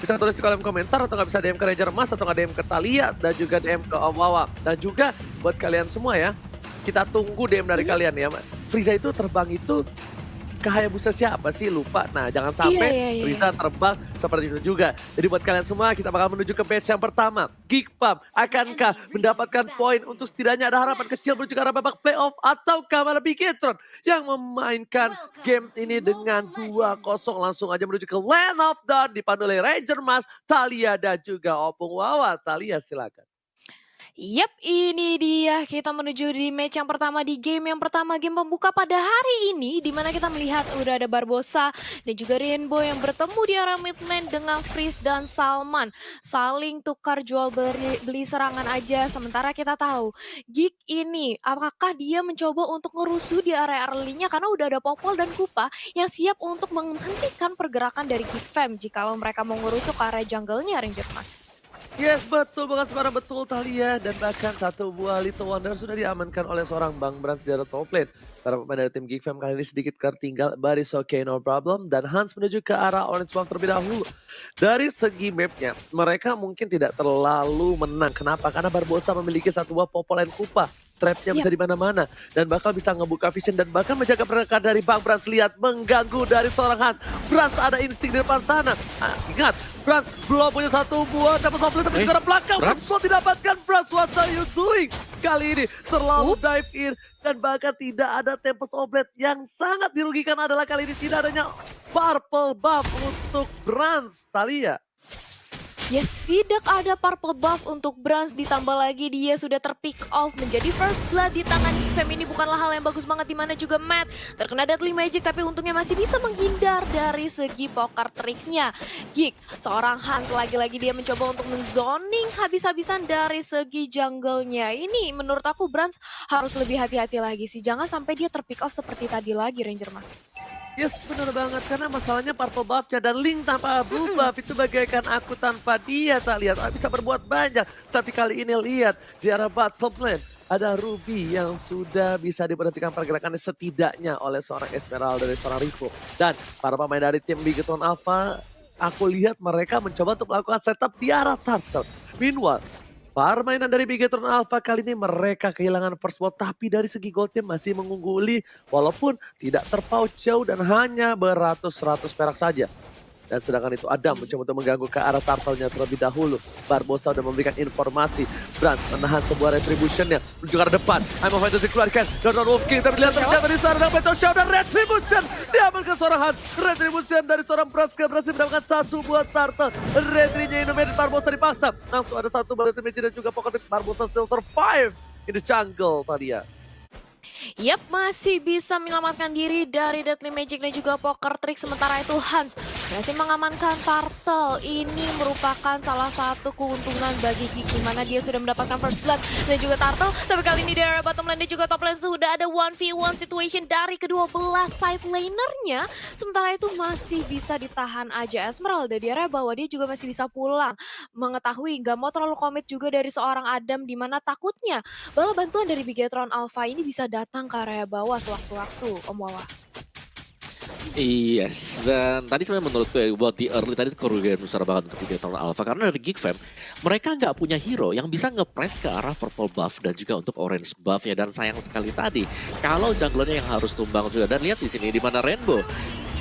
bisa tulis di kolom komentar atau nggak bisa DM ke Ranger Mas atau nggak DM ke Thalia dan juga DM ke Om Wawa. Dan juga buat kalian semua ya, kita tunggu DM dari kalian ya. Frieza itu terbang itu ke Hayabusa siapa sih? Lupa. Nah, jangan Iya, sampai iya, iya. Frieza terbang seperti itu juga. Jadi buat kalian semua, kita bakal menuju ke match yang pertama. Geekpub, akankah mendapatkan poin untuk setidaknya ada harapan kecil menuju ke arah babak playoff? Ataukah malah Bigetron yang memainkan game ini dengan 2-0 langsung aja menuju ke Land of Dawn dipandu oleh Ranger Mas, Thalia dan juga Opung Wawa. Thalia silakan. Yap, ini dia kita menuju di match yang pertama di game yang pertama, game pembuka pada hari ini di mana kita melihat udah ada Barbosa dan juga Rainbow yang bertemu di area mid lane dengan Freeze dan Salman. Saling tukar jual beli serangan aja sementara kita tahu Geek ini apakah dia mencoba untuk ngerusuh di area early-nya karena udah ada Popol dan Kupa yang siap untuk menghentikan pergerakan dari Geek Fam jikalau mereka mau ngerusuh ke area jungle-nya Ranger Mas. Yes, betul banget sembarang betul Thalia. Dan bahkan satu buah Little Wonder sudah diamankan oleh seorang Bang Brand di top lane. Para pemain dari tim Geek Fam kali ini sedikit tertinggal, but it's okay, no problem. Dan Hans menuju ke arah Orange Buff terlebih dahulu. Dari segi mapnya, mereka mungkin tidak terlalu menang. Kenapa? Karena Barbosa memiliki satu buah Popolan Kupa. Trapnya bisa di mana-mana dan bakal bisa ngebuka vision dan bahkan menjaga pergerakan dari Bang Brans. Lihat mengganggu dari seorang Hans. Brans ada insting di depan sana. Ingat, Brans belum punya satu buah dapat soft tapi juga belakang. Brans didapatkan. Brans, what are you doing? Kali ini terlalu dive in dan bahkan tidak ada Tempest Oblet. Yang sangat dirugikan adalah kali ini tidak adanya purple buff untuk Brans. Thalia. Yes, tidak ada purple buff untuk Brans, ditambah lagi dia sudah terpick off menjadi first blood di tangan Geek Fam. Ini bukanlah hal yang bagus banget, dimana juga Matt terkena Deadly Magic tapi untungnya masih bisa menghindar dari segi poker triknya. Geek, seorang Hans lagi-lagi dia mencoba untuk menzoning habis-habisan dari segi jungle-nya. Ini menurut aku Brans harus lebih hati-hati lagi sih, jangan sampai dia terpick off seperti tadi lagi Ranger Mas. Yes, benar banget. Karena masalahnya purple buff-nya dan Link tanpa blue buff itu bagaikan aku tanpa dia. Tak lihat, bisa berbuat banyak. Tapi kali ini lihat, di arah bottom lane ada Ruby yang sudah bisa diperhatikan pergerakannya setidaknya oleh seorang Esmeralda dari seorang Rico. Dan para pemain dari tim Bigetron Alpha, aku lihat mereka mencoba untuk melakukan setup di arah turtle. Meanwhile, permainan dari Bigetron Alpha kali ini mereka kehilangan first blood tapi dari segi gold team masih mengungguli walaupun tidak terpaut jauh dan hanya beratus-ratus perak saja. Dan sedangkan itu Adam mencoba untuk mengganggu ke arah turtle-nya terlebih dahulu. Barbosa sudah memberikan informasi. Brand menahan sebuah retribution-nya menuju ke arah depan. I'm of Fantasy dikeluarkan. Donald Wolf King tapi lihat ternyata di sana Battle Show dan retribution diambilkan seorang Hans. Retribution dari seorang Praska berhasil mendapatkan satu buah turtle. Retrinya Innomated Barbosa dipaksa. Langsung ada satu buah Retribution dan juga pokoknya Barbosa still survive in the jungle tadi ya. Yap, masih bisa menyelamatkan diri dari Deadly Magic dan juga Poker Trick. Sementara itu Hans masih mengamankan Turtle. Ini merupakan salah satu keuntungan bagi Geek, di mana dia sudah mendapatkan First Blood dan juga Turtle. Tapi kali ini di area bottom lane dan juga top lane sudah ada 1v1 situation dari kedua belah side lanernya. Sementara itu masih bisa ditahan aja Esmeralda di area bawah. Dia juga masih bisa pulang. Mengetahui nggak mau terlalu komit juga dari seorang Adam, di mana takutnya bala bantuan dari Bigetron Alpha ini bisa datang ke area bawah sewaktu-waktu, Om Wawa. Yes, dan tadi sebenarnya menurutku ya buat di early tadi kerugian besar banget untuk Bigetron Alpha karena dari Geek Fam mereka nggak punya hero yang bisa nge-press ke arah purple buff dan juga untuk orange buff-nya, dan sayang sekali tadi kalau junglernya yang harus tumbang juga. Dan lihat di sini di mana Rainbow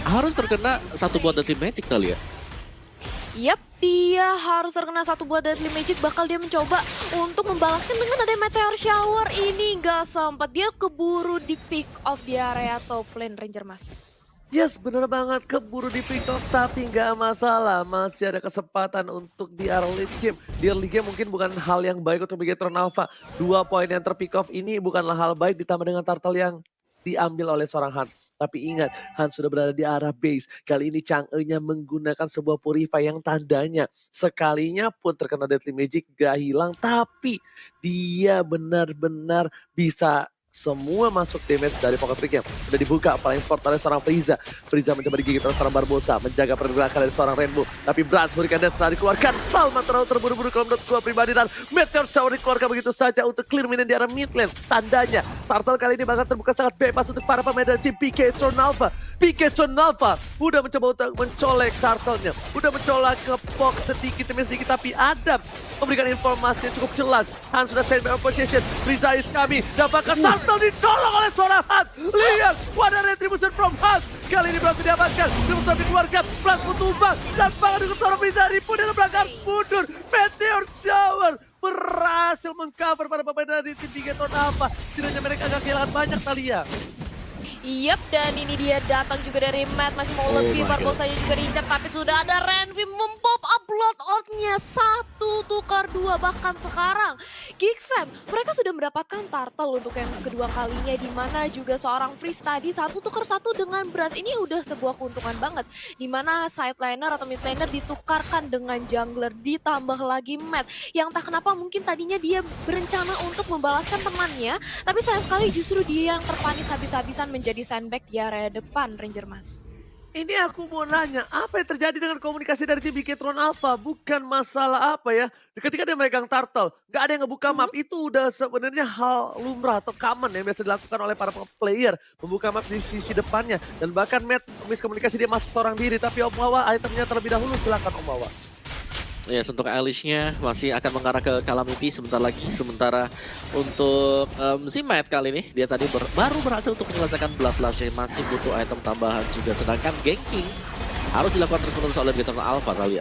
harus terkena satu buat Deadly Magic kali ya. Yap, dia harus terkena satu buah Deadly Magic, bakal dia mencoba untuk membalaskan dengan ada Meteor Shower. Ini nggak sempat, dia keburu di pick off di area top lane Ranger Mas. Yes, bener banget, keburu di pick off tapi nggak masalah. Masih ada kesempatan untuk di early game. Di early game mungkin bukan hal yang baik untuk Bigetron Alpha. 2 poin yang terpick off ini bukanlah hal baik ditambah dengan turtle yang diambil oleh seorang Hans. Tapi ingat, Hans sudah berada di arah base. Kali ini Chang'e-nya menggunakan sebuah Purify yang tandanya sekalinya pun terkena Deadly Magic gak hilang. Tapi dia benar-benar bisa semua masuk damage dari Pocket Trick yang udah dibuka, paling sport oleh seorang Frieza. Frieza mencoba digigit oleh seorang Barbosa, menjaga pergerakan dari seorang Rainbow. Tapi Brans berikan dash setelah dikeluarkan. Salma terlalu terburu-buru kalau menurut gua pribadi, dan Meteor Shower dikeluarkan begitu saja untuk clear minion di arah mid lane. Tandanya, Turtle kali ini bakal terbuka sangat bebas untuk para pemain dari tim PK Tron Alpha. PK Tron Alpha udah mencoba untuk mencolek Turtle-nya, udah mencolek ke Fox sedikit demi sedikit, tapi Adam memberikan informasi yang cukup jelas. Hans sudah stand by on position, Frieza is coming, dapatkan Turtle dicolok oleh seorang Hans. Lihat, wadah retribution from Hans. Kali ini berhasil diamankan, Retribution dikeluarkan, Blast tumbang, dan pangan dengan seorang Frieza Ripu dalam belakang mundur. Meteor Shower berhasil mengcover para pemain dari tim Bigeton Alpha. Setidaknya mereka agak kehilangan banyak Thalia. Yap, dan ini dia datang juga dari Matt, masih mau lebih, Barbosanya juga diincar, tapi sudah ada Renvi mempop up Blood Orb-nya, 1 tukar 2, bahkan sekarang Geek Fam, mereka sudah mendapatkan Turtle untuk yang kedua kalinya, di mana juga seorang Freeze tadi 1 tukar 1 dengan Brans, ini udah sebuah keuntungan banget, di mana side laner atau mid laner ditukarkan dengan jungler, ditambah lagi Matt, yang tak kenapa mungkin tadinya dia berencana untuk membalaskan temannya, tapi sayang sekali justru dia yang terpanis habis-habisan menjadi sandbag di area depan, Ranger Mas. Ini aku mau nanya, apa yang terjadi dengan komunikasi dari tim Bigetron Alpha? Bukan masalah apa ya, ketika dia megang Turtle, nggak ada yang ngebuka map, itu udah sebenarnya hal lumrah atau common yang biasa dilakukan oleh para player. Membuka map di sisi depannya, dan bahkan Matt miskomunikasi dia masuk seorang diri, tapi Om Wawa itemnya terlebih dahulu, silakan Om Wawa. Ya, untuk Alice-nya masih akan mengarah ke Calamity sebentar lagi. Sementara untuk si Matt kali ini, dia tadi baru berhasil untuk menyelesaikan Blood Flash, masih butuh item tambahan juga. Sedangkan ganking harus dilakukan terus-menerus oleh Bigetron Alpha, Thalia.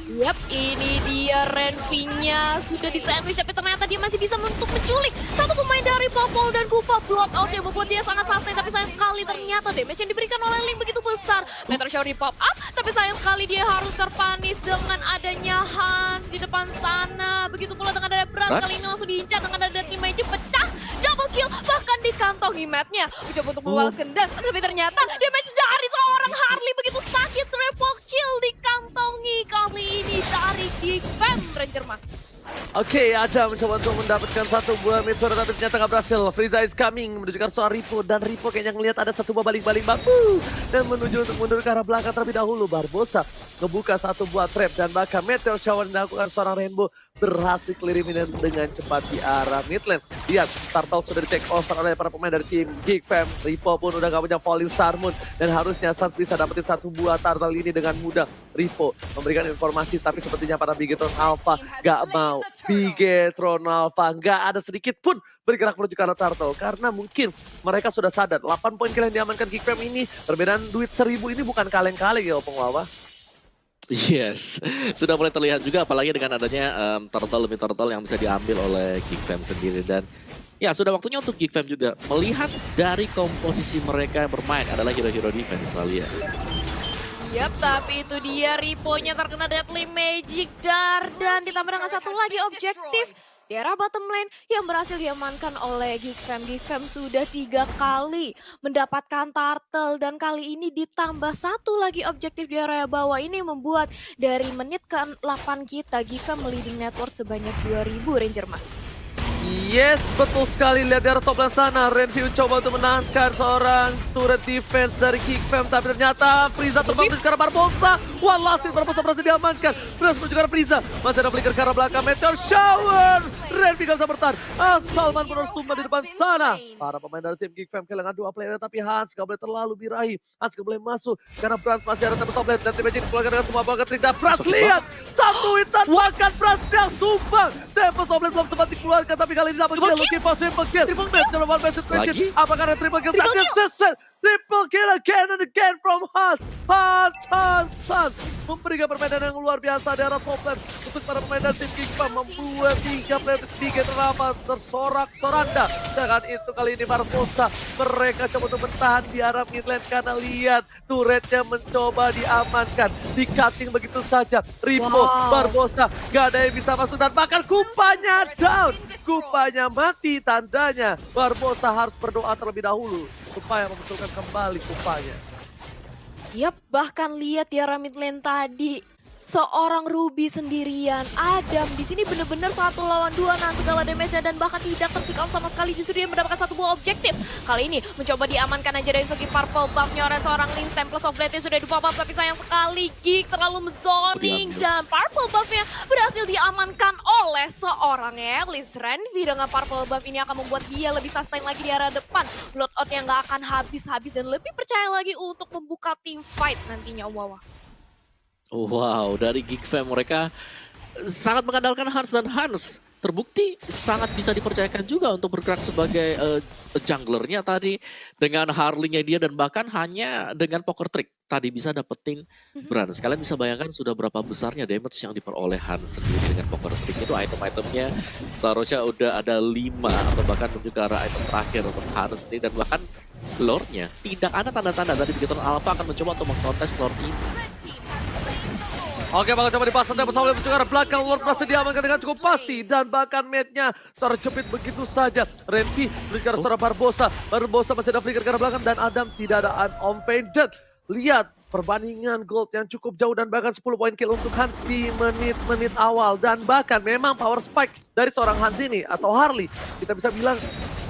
Yap, ini dia Renvi-nya sudah di-sandwich, tapi ternyata dia masih bisa untuk menculik satu pemain dari Popol dan Kupa. Blood out yang membuat dia sangat santai, tapi sayang sekali ternyata damage yang diberikan oleh Link begitu besar. Meteor Shower di pop up, tapi sayang sekali dia harus terpanis dengan adanya Hans di depan sana. Begitu pula dengan ada Brand, kali ini langsung diincar dengan ada Team Magic, pecah, double kill, bahkan dikantongi Matt-nya. Mencoba untuk membalaskan dash, tapi ternyata damage dari seorang Harley begitu sakit, triple kill dikantongi kali ini dari Geek Fam, Ranger Mas. Oke, Ada mencoba untuk mendapatkan satu buah meteor, tapi ternyata nggak berhasil. Frieza is coming, menunjukkan soal Ripo, dan Ripo kayaknya ngelihat ada satu buah baling-baling bambu dan menuju untuk mundur ke arah belakang terlebih dahulu. Barbosa ngebuka satu buah trap, dan bahkan Meteor Shower dilakukan seorang Rainbow berhasil clear minion dengan cepat di arah mid lane. Lihat, Turtle sudah di take over oleh para pemain dari tim Geek Fam. Ripo pun udah gak punya Falling Star Moon, dan harusnya Sans bisa dapetin satu buah Turtle ini dengan mudah. Ripo memberikan informasi, tapi sepertinya para Bigetron Alpha gak mau. Bigetron Alpha nggak ada sedikit pun bergerak menuju ke arah Turtle, karena mungkin mereka sudah sadar 8 poin kill yang diamankan Geek Fam ini, perbedaan duit 1000 ini bukan kaleng-kaleng ya Opung Wawa. Yes, sudah mulai terlihat juga, apalagi dengan adanya turtle yang bisa diambil oleh Geek Fam sendiri. Dan ya, sudah waktunya untuk Geek Fam juga melihat dari komposisi mereka yang bermain adalah hero-hero defense kali ya. Yap, tapi itu dia Ripo-nya terkena Deadly Magic Dart, dan ditambah dengan satu lagi objektif di arah bottom lane yang berhasil diamankan oleh Geek Fam. Geek Fam sudah 3 kali mendapatkan Turtle, dan kali ini ditambah satu lagi objektif di area bawah. Ini membuat dari menit ke-8 kita Geek Fam leading network sebanyak 2000, Ranger Mas. Yes, betul sekali. Lihat di arah top lane sana, Renview coba untuk menahankan seorang turret defense dari Geek Fam, tapi ternyata Frieza terbang menuju ke arah Barbosa. Walhasil Barbosa berhasil diamankan. Berhasil menuju ke arah Frieza, masih ada flicker ke arah belakang. Meteor Shower, Renview gak bisa bertahan. Salman pun harus tumbang di depan sana. Para pemain dari tim Geek Fam kehilangan 2 player, tapi Hans gak boleh terlalu birahi. Hans gak boleh masuk, karena Brans masih ada tembus top lane. Dan tim Magic dikeluarkan dengan semua bakat trik. Dan Brans lihat, satu hitan bahkan Brans yang tumbang. Tembus top lane belum sempat dikeluarkan, tapi kali ini dapat kill. Looking for triple kill. Match number 1 best situation. Apakah ada triple kill? Triple kill again and again from Hans. Hans memberikan permainan yang luar biasa di arah top lane untuk para pemain dari tim Geek Fam, membuat 3 player sedikit terlama tersorak-soranda. Dengan itu kali ini Barbosa mereka coba untuk bertahan di arah mid lane, karena lihat turretnya mencoba diamankan, di cutting begitu saja. Ripo, Barbosa gak ada yang bisa masuk, dan bahkan Kupanya down. Kupanya mati, tandanya Barbosa harus berdoa terlebih dahulu supaya membetulkan kembali Kupanya. Yap, bahkan lihat di arah mid lane tadi, seorang Ruby sendirian. Adam di sini bener-bener 1 lawan 2 nahan segala damage-nya dan bahkan tidak terpick off sama sekali. Justru dia mendapatkan 1 buah objektif. Kali ini mencoba diamankan aja dari segi purple buff-nya oleh seorang Link. Temples of Blade sudah di-pop up tapi sayang sekali Geek terlalu zoning dan purple buff-nya berhasil diamankan oleh seorang Elise. Renvi dengan purple buff ini akan membuat dia lebih sustain lagi di arah depan. Loadout yang gak akan habis-habis dan lebih percaya lagi untuk membuka team fight nantinya. Wow, dari Geek Fam mereka sangat mengandalkan Hans dan Hans terbukti sangat bisa dipercayakan juga untuk bergerak sebagai junglernya tadi dengan Harley-nya dia dan bahkan hanya dengan poker trick tadi bisa dapetin Brand. Kalian bisa bayangkan sudah berapa besarnya damage yang diperoleh Hans sendiri dengan poker trick itu. Item-itemnya seharusnya udah ada 5 atau bahkan menuju ke arah item terakhir untuk Hans sendiri dan bahkan lore-nya tidak ada tanda-tanda dari Bigetron Alpha akan mencoba untuk mengkontes lore ini. Oke, bakal coba dipasang dan bersama menuju ke arah belakang. Lord berhasil diamankan dengan cukup pasti. Dan bahkan mate-nya terjepit begitu saja. Renvi menuju ke arah seorang Barbosa. Barbosa masih ada flicker ke arah belakang. Dan Adam tidak ada on pain. Dan lihat perbandingan gold yang cukup jauh. Dan bahkan 10 poin kill untuk Hans di menit-menit awal. Dan bahkan memang power spike dari seorang Hans ini atau Harley. Kita bisa bilang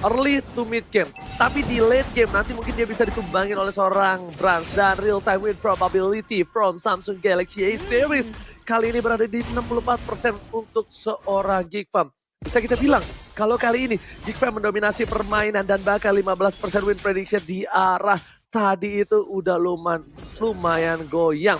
early to mid game. Tapi di late game nanti mungkin dia bisa ditumbangin oleh seorang Brand. Dan real time win probability from Samsung Galaxy A series kali ini berada di 64% untuk seorang Geek Fam. Bisa kita bilang kalau kali ini Geek Fam mendominasi permainan dan bahkan 15% win prediction di arah tadi itu udah lumayan goyang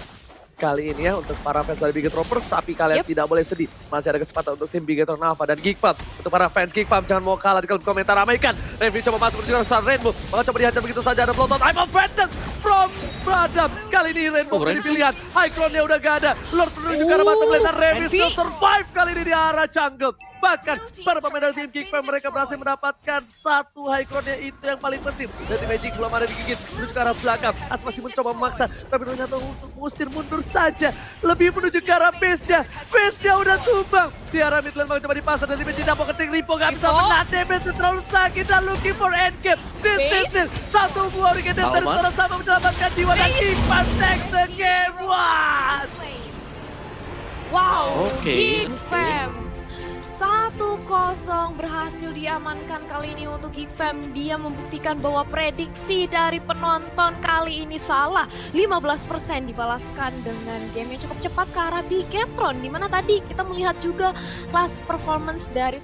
kali ini ya untuk para fans dari Bigetropers. Tapi kalian tidak boleh sedih, masih ada kesempatan untuk tim Bigetron Alpha dan Geek Fam. Untuk para fans Geek Fam jangan mau kalah di kolom komentar, ramaikan. Renvi coba masuk menuju ke Rainbow, bakal coba dihajar begitu saja. Ada Bloodhound, I'm offended from Bradam. Kali ini Rainbow menjadi pilihan, High Crown-nya udah gak ada. Lord menuju ke arah masa melihat Renvi still survive kali ini di arah jungle. Bahkan para pemain dari tim Geek Fam mereka berhasil mendapatkan 1 High Crown-nya itu yang paling penting. Dan Magic belum ada digigit menuju ke arah belakang. As masih mencoba memaksa tapi ternyata untuk mengusir mundur saja. Lebih menuju ke arah base-nya. Base-nya udah tumbang. Di arah mid lane mau coba dipasang dan Magic dapat ketik Lipo gak bisa menang. Damage terlalu sakit dan looking for endgame. This is satu buah Wicked Dancer sama mendapatkan jiwa dan Geek Fam take the game. Wow, Oke. Geek Fam 1-0 berhasil diamankan kali ini untuk Geek Fam. Dia membuktikan bahwa prediksi dari penonton kali ini salah. 15% dibalaskan dengan game yang cukup cepat ke arah Bigetron. Dimana tadi kita melihat juga last performance dari